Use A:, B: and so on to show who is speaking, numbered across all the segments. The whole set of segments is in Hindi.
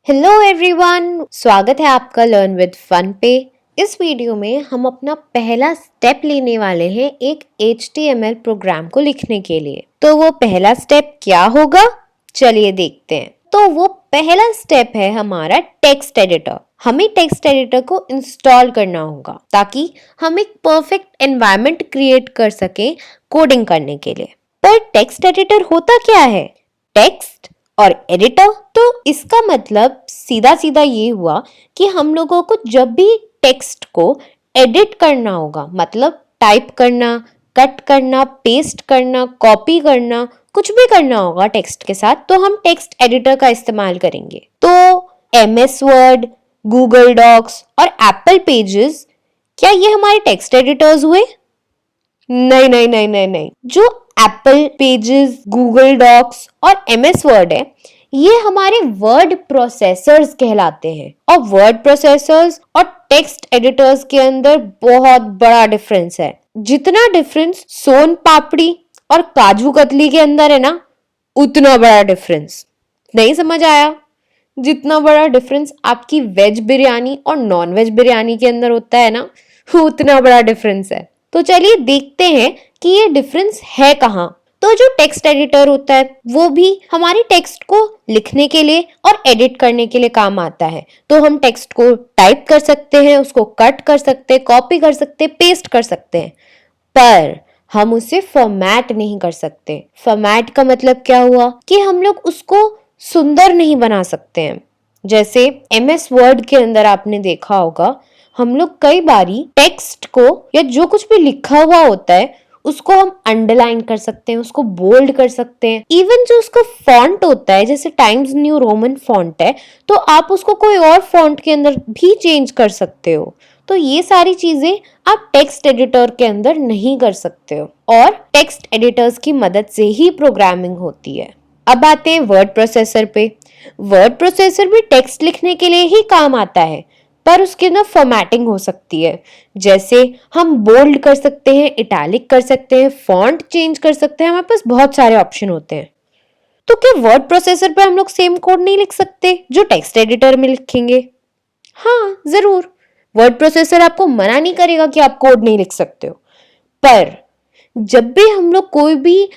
A: हेलो एवरीवन, स्वागत है आपका लर्न विद फन पे। इस वीडियो में हम अपना पहला स्टेप लेने वाले हैं एक HTML प्रोग्राम को लिखने के लिए। तो वो पहला स्टेप क्या होगा, चलिए देखते हैं। तो वो पहला स्टेप है हमारा टेक्स्ट एडिटर। हमें टेक्स्ट एडिटर को इंस्टॉल करना होगा ताकि हम एक परफेक्ट एनवायरनमेंट क्रिएट कर सकें कोडिंग करने के लिए। पर टेक्स्ट एडिटर होता क्या है? टेक्स्ट और एडिटर, तो इसका मतलब सीधा सीधा ये हुआ कि हम लोगों को जब भी टेक्स्ट को एडिट करना होगा, मतलब टाइप करना, कट करना, पेस्ट करना, कॉपी करना, कुछ भी करना होगा टेक्स्ट के साथ, तो हम टेक्स्ट एडिटर का इस्तेमाल करेंगे। तो MS वर्ड, गूगल डॉक्स और एप्पल पेजेस, क्या ये हमारे टेक्स्ट एडिटर्स हुए? नहीं नहीं नहीं नहीं नहीं। जो एप्पल पेजेस, गूगल डॉक्स और MS वर्ड है, ये हमारे वर्ड प्रोसेसर्स कहलाते हैं। और वर्ड प्रोसेसर्स और टेक्स्ट एडिटर्स के अंदर बहुत बड़ा डिफरेंस है। जितना डिफरेंस सोन पापड़ी और काजू कतली के अंदर है ना, उतना बड़ा डिफरेंस नहीं समझ आया? जितना बड़ा डिफरेंस आपकी वेज बिरयानी और नॉन वेज बिरयानी के अंदर होता है ना, उतना बड़ा डिफरेंस है। तो चलिए देखते हैं कि ये डिफरेंस है कहाँ। तो जो टेक्स्ट एडिटर होता है वो भी हमारी टेक्स्ट को लिखने के लिए और एडिट करने के लिए काम आता है। तो हम टेक्स्ट को टाइप कर सकते हैं, उसको कट कर सकते हैं, कॉपी कर सकते हैं, पेस्ट कर सकते हैं, पर हम उसे फॉर्मेट नहीं कर सकते। फॉर्मेट का मतलब क्या हुआ कि हम लोग उसको सुंदर नहीं बना सकते हैं। जैसे MS वर्ड के अंदर आपने देखा होगा, हम लोग कई बारी टेक्स्ट को या जो कुछ भी लिखा हुआ होता है उसको हम अंडरलाइन कर सकते हैं, उसको बोल्ड कर सकते हैं। इवन जो उसका फॉन्ट होता है, जैसे टाइम्स न्यू रोमन फॉन्ट है, तो आप उसको कोई और फॉन्ट के अंदर भी चेंज कर सकते हो। तो ये सारी चीजें आप टेक्स्ट एडिटर के अंदर नहीं कर सकते हो, और टेक्स्ट एडिटर्स की मदद से ही प्रोग्रामिंग होती है। अब आते हैं वर्ड प्रोसेसर पे। वर्ड प्रोसेसर भी टेक्स्ट लिखने के लिए ही काम आता है, पर उसके अंदर फॉर्मेटिंग हो सकती है। जैसे हम बोल्ड कर सकते हैं, इटैलिक कर सकते हैं, फॉन्ट चेंज कर सकते हैं, हमारे पास बहुत सारे ऑप्शन होते हैं। तो क्या वर्ड प्रोसेसर पे हम लोग सेम कोड नहीं लिख सकते जो टेक्स्ट एडिटर में लिखेंगे? हाँ, जरूर। वर्ड प्रोसेसर आपको मना नहीं करेगा कि आप कोड नहीं लिख सकते हो, पर जब भी हम लोग कोई भी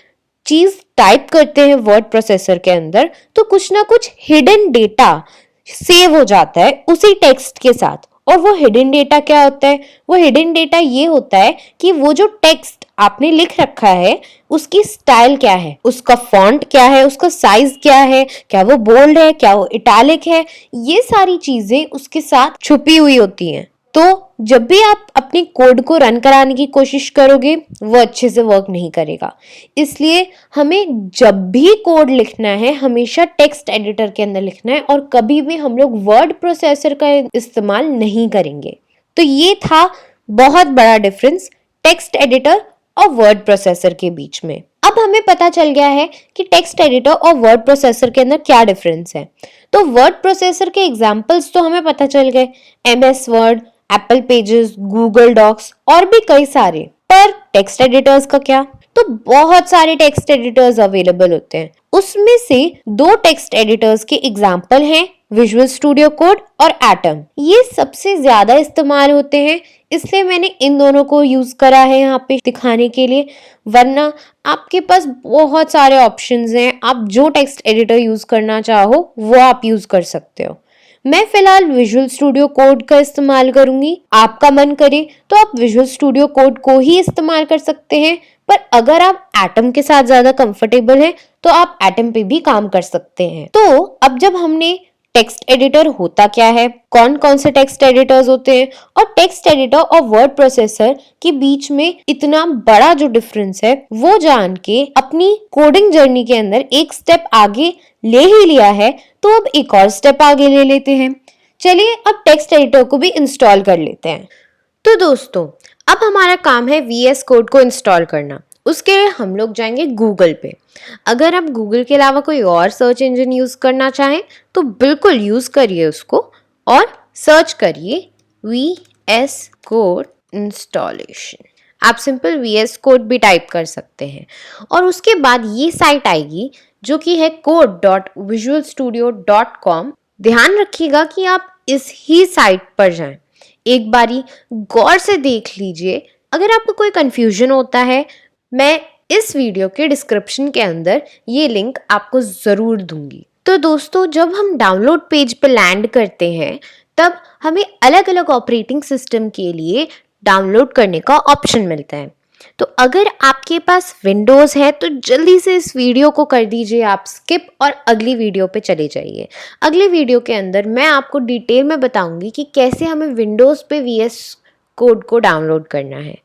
A: चीज टाइप करते हैं वर्ड प्रोसेसर के अंदर, तो कुछ ना कुछ हिडन डेटा सेव हो जाता है उसी टेक्स्ट के साथ। और वो हिडन डेटा क्या होता है? वो हिडन डेटा ये होता है कि वो जो टेक्स्ट आपने लिख रखा है उसकी स्टाइल क्या है, उसका फॉन्ट क्या है, उसका साइज क्या है, क्या वो बोल्ड है, क्या वो इटैलिक है, ये सारी चीजें उसके साथ छुपी हुई होती हैं। तो जब भी आप अपने कोड को रन कराने की कोशिश करोगे, वो अच्छे से वर्क नहीं करेगा। इसलिए हमें जब भी कोड लिखना है हमेशा टेक्स्ट एडिटर के अंदर लिखना है, और कभी भी हम लोग वर्ड प्रोसेसर का इस्तेमाल नहीं करेंगे। तो ये था बहुत बड़ा डिफरेंस टेक्स्ट एडिटर और वर्ड प्रोसेसर के बीच में। अब हमें पता चल गया है कि टेक्स्ट एडिटर और वर्ड प्रोसेसर के अंदर क्या डिफरेंस है। तो वर्ड प्रोसेसर के एग्जांपल्स तो हमें पता चल गए, MS Word, Apple Pages, Google Docs और भी कई सारे। पर टेक्स्ट एडिटर्स का क्या? तो बहुत सारे टेक्स्ट एडिटर्स अवेलेबल होते हैं। उसमें से 2 टेक्स्ट एडिटर्स के एग्जाम्पल हैं, विजुअल स्टूडियो कोड और एटम। ये सबसे ज्यादा इस्तेमाल होते हैं, इसलिए मैंने इन दोनों को यूज करा है यहाँ पे दिखाने के लिए। वरना आपके पास बहुत सारे ऑप्शंस हैं, आप जो टेक्स्ट एडिटर यूज करना चाहो वो आप यूज कर सकते हो। मैं फिलहाल विजुअल स्टूडियो कोड का इस्तेमाल करूंगी। आपका मन करे तो आप विजुअल स्टूडियो कोड को ही इस्तेमाल कर सकते हैं, पर अगर आप एटम के साथ ज्यादा कंफर्टेबल हैं तो आप एटम पे भी काम कर सकते हैं। तो अब जब हमने टेक्स्ट एडिटर होता क्या है, कौन कौन से टेक्स्ट एडिटर्स होते हैं, और टेक्स्ट एडिटर और वर्ड प्रोसेसर के बीच में इतना बड़ा जो डिफरेंस है वो जान के अपनी कोडिंग जर्नी के अंदर एक स्टेप आगे ले ही लिया है, तो अब एक और स्टेप आगे ले लेते हैं। चलिए अब टेक्स्ट एडिटर को भी इंस्टॉल कर लेते हैं। तो दोस्तों, अब हमारा काम है VS कोड को इंस्टॉल करना। उसके लिए हम लोग जाएंगे गूगल पे। अगर आप गूगल के अलावा कोई और सर्च इंजन यूज करना चाहें तो बिल्कुल यूज करिए उसको, और सर्च करिए VS कोड इंस्टॉलेशन। आप सिंपल VS कोड भी टाइप कर सकते हैं, और उसके बाद ये साइट आएगी जो कि है code.visualstudio.com। ध्यान रखिएगा कि आप इस ही साइट पर जाएं। एक बारी गौर से देख लीजिए। अगर आपको कोई कंफ्यूजन होता है, मैं इस वीडियो के डिस्क्रिप्शन के अंदर ये लिंक आपको ज़रूर दूंगी। तो दोस्तों, जब हम डाउनलोड पेज पे लैंड करते हैं तब हमें अलग अलग ऑपरेटिंग सिस्टम के लिए डाउनलोड करने का ऑप्शन मिलता है। तो अगर आपके पास विंडोज़ है तो जल्दी से इस वीडियो को कर दीजिए आप स्किप और अगली वीडियो पे चले जाइए। अगली वीडियो के अंदर मैं आपको डिटेल में बताऊंगी कि कैसे हमें विंडोज़ पे VS कोड को डाउनलोड करना है।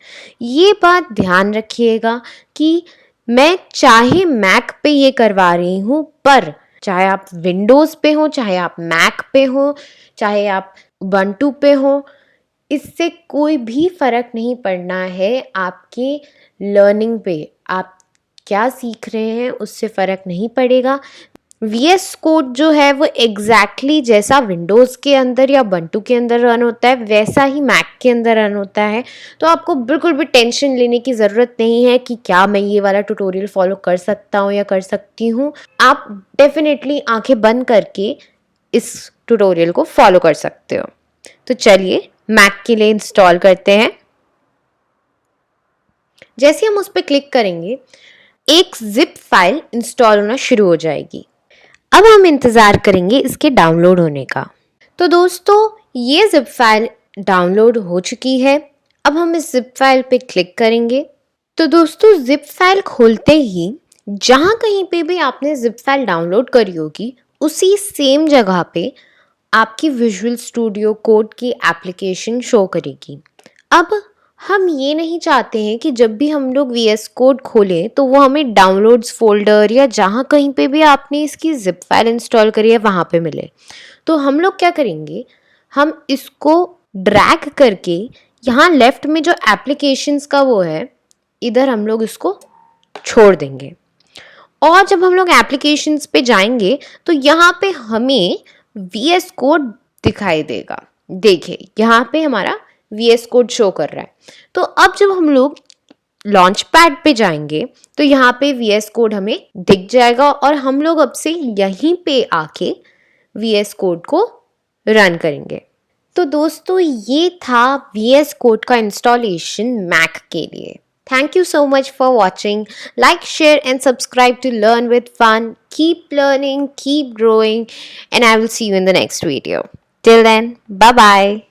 A: ये बात ध्यान रखिएगा कि मैं चाहे मैक पे ये करवा रही हूँ, पर चाहे आप विंडोज़ पे हो, चाहे आप मैक पे हो, चाहे आप उबंटू पे हो, इससे कोई भी फ़र्क नहीं पड़ना है आपके लर्निंग पे। आप क्या सीख रहे हैं उससे फ़र्क नहीं पड़ेगा। VS कोड जो है वो एग्जैक्टली जैसा विंडोज़ के अंदर या बंटू के अंदर रन होता है वैसा ही मैक के अंदर रन होता है। तो आपको बिल्कुल भी टेंशन लेने की ज़रूरत नहीं है कि क्या मैं ये वाला ट्यूटोरियल फॉलो कर सकता हूँ या कर सकती हूँ। आप डेफिनेटली आंखें बंद करके इस ट्यूटोरियल को फॉलो कर सकते हो। तो चलिए मैक के लिए इंस्टॉल करते हैं। जैसे हम उस पर क्लिक करेंगे एक जिप फाइल इंस्टॉल होना शुरू हो जाएगी। अब हम इंतज़ार करेंगे इसके डाउनलोड होने का। तो दोस्तों, ये जिप फाइल डाउनलोड हो चुकी है। अब हम इस जिप फाइल पे क्लिक करेंगे। तो दोस्तों, जिप फाइल खोलते ही जहाँ कहीं पे भी आपने जिप फाइल डाउनलोड करी होगी उसी सेम जगह पे आपकी विजुअल स्टूडियो कोड की एप्लीकेशन शो करेगी। अब हम ये नहीं चाहते हैं कि जब भी हम लोग VS कोड खोलें तो वो हमें डाउनलोड्स फोल्डर या जहाँ कहीं पे भी आपने इसकी जिप फाइल इंस्टॉल करी है वहाँ पे मिले। तो हम लोग क्या करेंगे, हम इसको ड्रैग करके यहाँ लेफ्ट में जो एप्लीकेशंस का वो है, इधर हम लोग इसको छोड़ देंगे। और जब हम लोग एप्लीकेशंस पे जाएंगे तो यहाँ पे हमें VS कोड दिखाई देगा। देखिए यहाँ पे हमारा VS कोड शो कर रहा है। तो अब जब हम लोग लॉन्च पैड पे जाएंगे तो यहाँ पे VS कोड हमें दिख जाएगा और हम लोग अब से यहीं पे आके VS कोड को रन करेंगे। तो दोस्तों, ये था VS कोड का इंस्टॉलेशन मैक के लिए। Thank you so much for watching. Like, share, and subscribe to Learn with Fun. Keep learning, keep growing, and I will see you in the next video. Till then, bye bye.